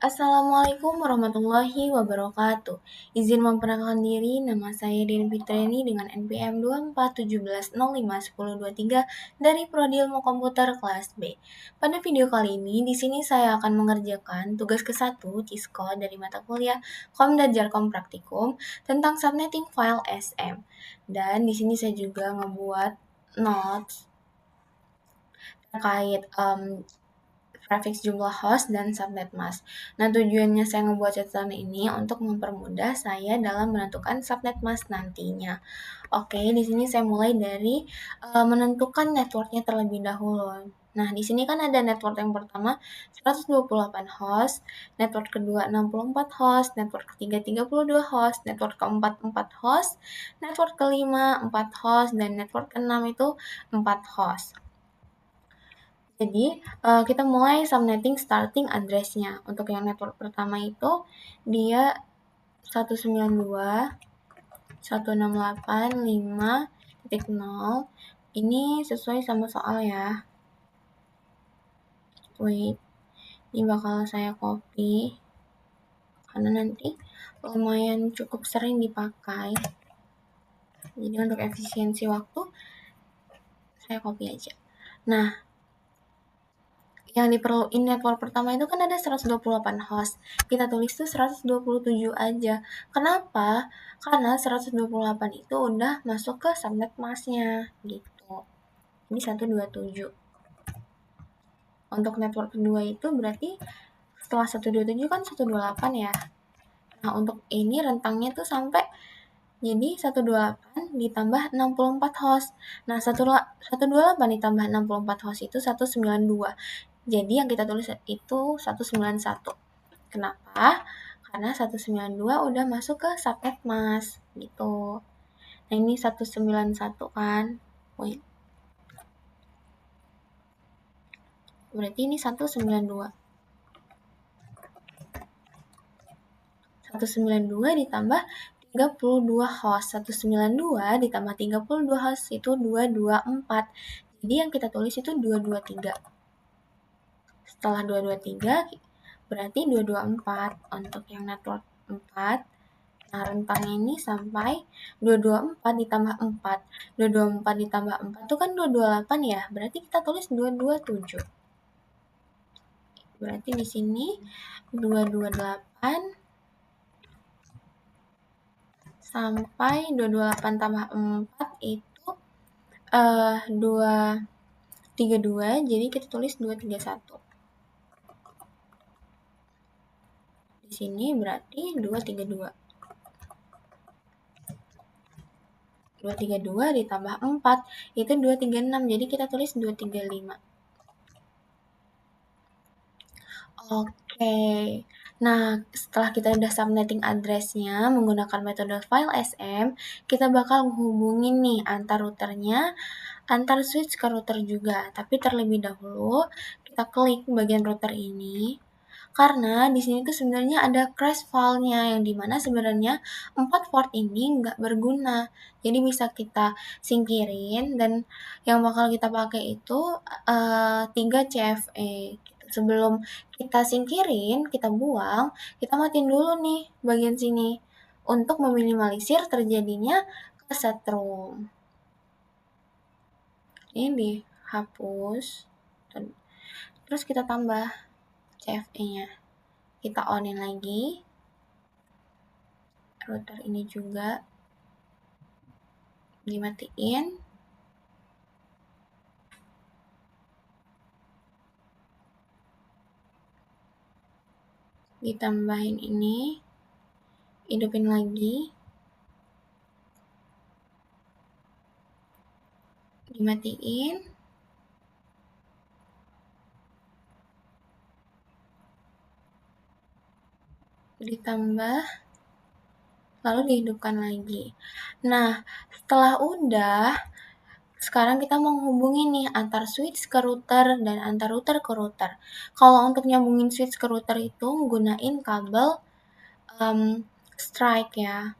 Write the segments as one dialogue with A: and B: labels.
A: Assalamualaikum warahmatullahi wabarakatuh. Izin memperkenalkan diri, nama saya Dian Fitriani dengan NPM 2417051023 dari Prodi Ilmu Komputer kelas B. Pada video kali ini, di sini saya akan mengerjakan tugas ke-1 CISCO dari mata kuliah Kom dan Jarkom Praktikum tentang subnetting file SM. Dan di sini saya juga ngebuat notes terkait prefix jumlah host dan subnet mask. Nah, tujuannya saya ngebuat catatan ini untuk mempermudah saya dalam menentukan subnet mask nantinya. Oke, di sini saya mulai dari menentukan networknya terlebih dahulu. Nah, di sini kan ada network yang pertama 128 host, network kedua 64 host, network ketiga 32 host, network keempat 4 host, network kelima 4 host, dan network keenam itu 4 host. Jadi, kita mulai subnetting starting address-nya. Untuk yang network pertama itu, dia 192.168.5.0. Ini sesuai sama soal ya. Wait, ini bakal saya copy, karena nanti lumayan cukup sering dipakai. Jadi untuk efisiensi waktu, saya copy aja. Nah, yang diperluin network pertama itu kan ada 128 host. Kita tulis tuh 127 aja. Kenapa? Karena 128 itu udah masuk ke subnet masknya gitu. Ini 127. Untuk network kedua itu berarti setelah 127 kan 128 ya. Nah, untuk ini rentangnya tuh sampai jadi 128 ditambah 64 host. Nah, 128 ditambah 64 host itu 192. Jadi yang kita tulis itu 191. Kenapa? Karena 192 udah masuk ke subnet mask gitu. Nah, ini 191 kan. Wait. Berarti ini 192. 192 ditambah 32 host. 192 ditambah 32 host itu 224. Jadi yang kita tulis itu 223. Setelah 223 berarti 224 untuk yang network 4. Nah, rentangnya ini sampai 224 ditambah 4. 224 ditambah 4 itu kan 228 ya. Berarti kita tulis 227. Berarti di sini 228 sampai 228 tambah 4 itu 232. Jadi kita tulis 231. Di sini berarti 232. 232 ditambah 4 itu 236. Jadi kita tulis 235. Oke. Nah, setelah kita udah subnetting address-nya menggunakan metode file SM, kita bakal menghubungin nih antar routernya, antar switch ke router juga. Tapi terlebih dahulu kita klik bagian router ini. Karena di sini tuh sebenarnya ada crash file-nya yang dimana sebenarnya 4 port ini nggak berguna. Jadi bisa kita singkirin dan yang bakal kita pakai itu 3 CFE. Sebelum kita singkirin, kita buang, kita matiin dulu nih bagian sini untuk meminimalisir terjadinya kesetrum. Ini dihapus, terus kita tambah CFE-nya. Kita on-in lagi. Router ini juga dimatiin. Ditambahin ini. Hidupin lagi. Dimatiin. Ditambah. Lalu dihidupkan lagi. Nah, setelah udah, sekarang kita mau hubungin nih antar switch ke router dan antar router ke router. Kalau untuk nyambungin switch ke router itu gunain kabel strike ya.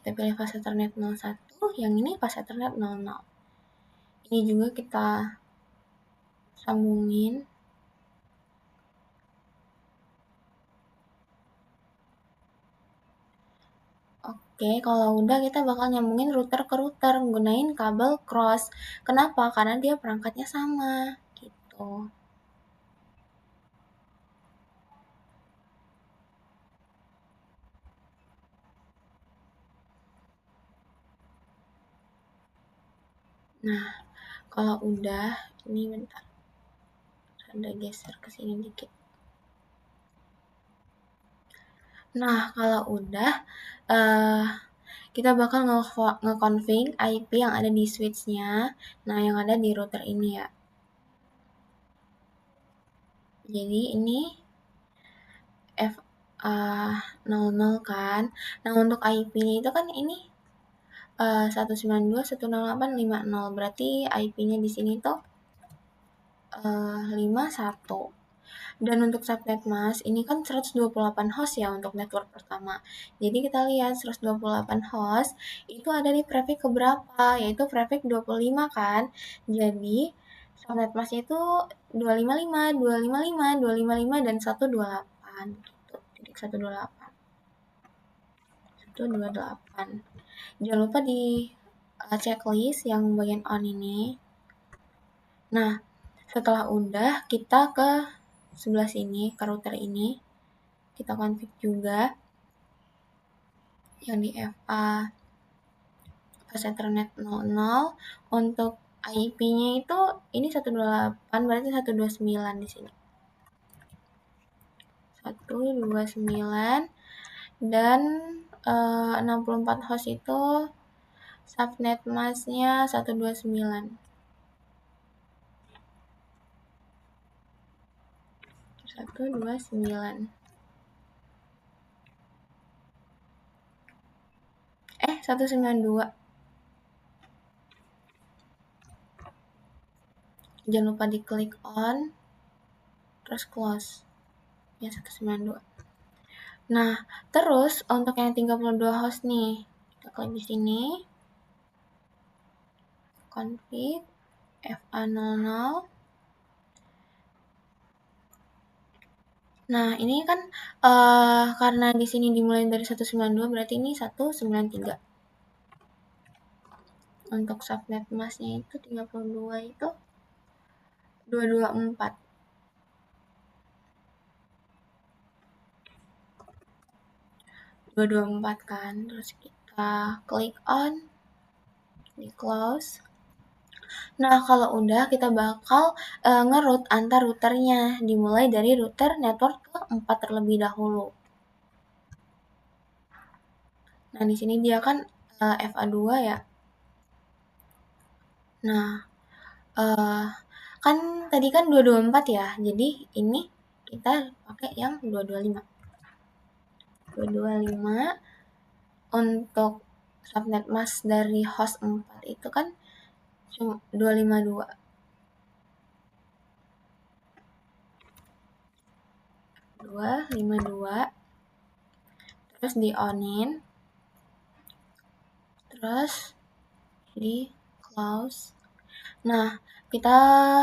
A: Kita pilih fase Ethernet 01, yang ini fase Ethernet 00. Ini juga kita sambungin. Oke, kalau udah kita bakal nyambungin router ke router gunain kabel cross. Kenapa? Karena dia perangkatnya sama, gitu. Nah, kalau udah, ini bentar, ada geser ke sini dikit. Nah, kalau udah, kita bakal nge-config IP yang ada di switch-nya, nah yang ada di router ini ya. Jadi ini FA00 kan. Nah, untuk IP-nya itu kan ini 192.168.50. Berarti IP-nya di sini tuh 51. Dan untuk subnet mas, ini kan 128 host ya untuk network pertama. Jadi kita lihat 128 host itu ada di prefix keberapa, yaitu prefix 25 kan. Jadi subnet masnya itu 255, 255, 255 dan 128 gitu. Titik 128. 128. Jangan lupa di checklist yang bagian on ini. Nah, setelah udah kita ke sebelah sini, ke router ini. Kita config juga yang di FA pas Ethernet 00. Untuk IP-nya itu ini 128, berarti 129 di sini. 129 dan 64 host itu subnet mask-nya 129. 129. 192. Jangan lupa diklik on terus close. Ya 192. Nah, terus untuk yang 32 host nih, kita klik di sini. Config FA00. Nah, ini kan karena di sini dimulai dari 192 berarti ini 193. Untuk subnet masknya itu 32 itu 224. 224 kan. Terus kita klik on, di close. Nah, kalau udah kita bakal nge-route antar routernya, dimulai dari router network ke-4 terlebih dahulu. Nah, di sini dia kan FA2 ya. Nah, kan tadi kan 224 ya. Jadi ini kita pakai yang 225. 225 untuk subnet mask dari host 4 itu kan cuma 252. 252. Terus di onin. Terus di close. Nah, kita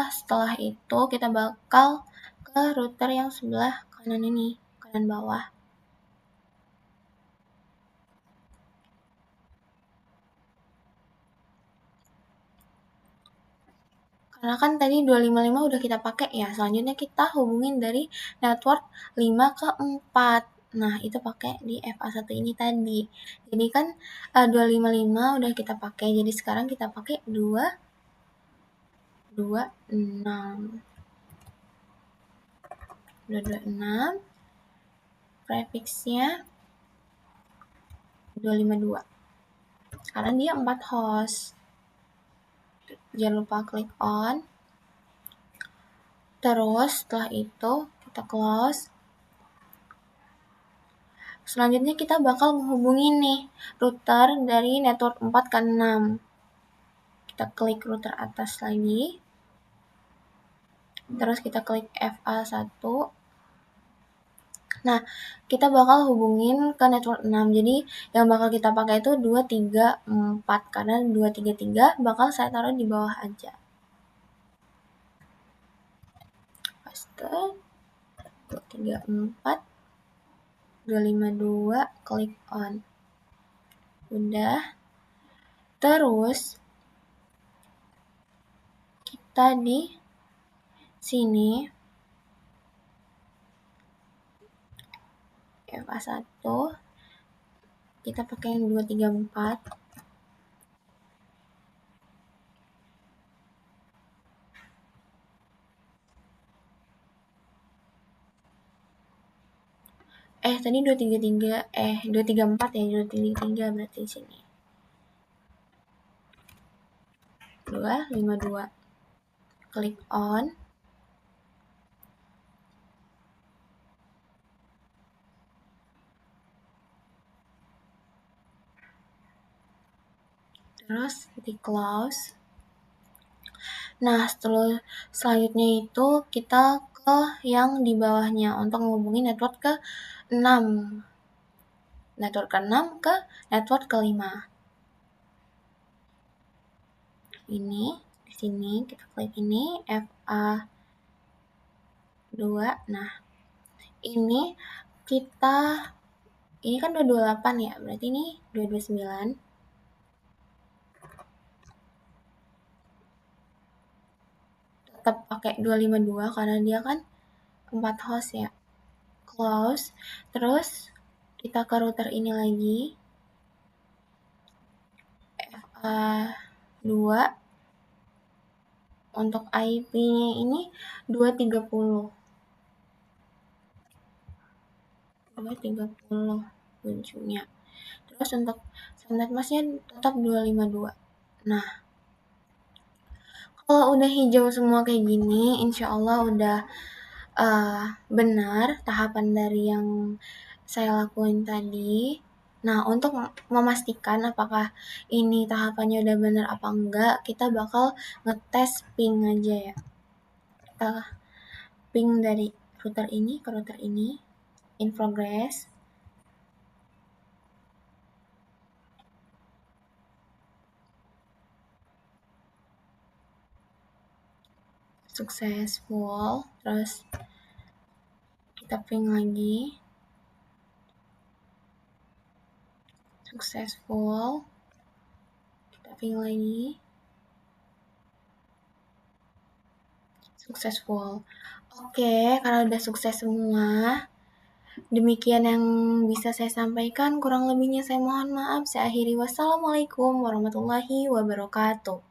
A: setelah itu kita bakal ke router yang sebelah kanan ini, kanan bawah. Karena kan tadi 255 udah kita pakai ya. Selanjutnya kita hubungin dari network 5 ke 4. Nah, itu pakai di FA1 ini tadi. Jadi kan 255 udah kita pakai. Jadi sekarang kita pakai 226. 226. Prefixnya 252. Karena dia 4 host. Jangan lupa klik on. Terus setelah itu kita close. Selanjutnya kita bakal menghubungi nih router dari network 4 ke 6. Kita klik router atas lagi. Terus kita klik FA1. Nah, kita bakal hubungin ke network 6. Jadi yang bakal kita pakai itu 234 karena 233 bakal saya taruh di bawah aja. Paste 234 252 klik on. Udah. Terus kita di sini FA1 kita pakai yang 234. Tadi 233, 234 ya, 233 berarti di sini. 252. Klik on. Terus di close. Nah, selanjutnya itu kita ke yang di bawahnya untuk menghubungi network ke 6. Network ke 6 ke network ke 5. Ini di sini kita klik ini FA2. Nah, ini kan 228 ya, berarti ini 229. Tetap pakai 252 karena dia kan 4 host ya. Close. Terus kita ke router ini lagi. FA2. Untuk IP-nya ini 230. 230 ujungnya. Terus untuk subnet masknya tetap 252. Nah, kalau udah hijau semua kayak gini, insya Allah udah benar tahapan dari yang saya lakuin tadi. Nah, untuk memastikan apakah ini tahapannya udah benar apa enggak, kita bakal ngetes ping aja ya. Kita ping dari router ini ke router ini, in progress. Successful. Terus kita ping lagi. Successful. Kita ping lagi. Successful. Oke, karena udah sukses semua, demikian yang bisa saya sampaikan. Kurang lebihnya saya mohon maaf. Saya akhiri. Wassalamualaikum warahmatullahi wabarakatuh.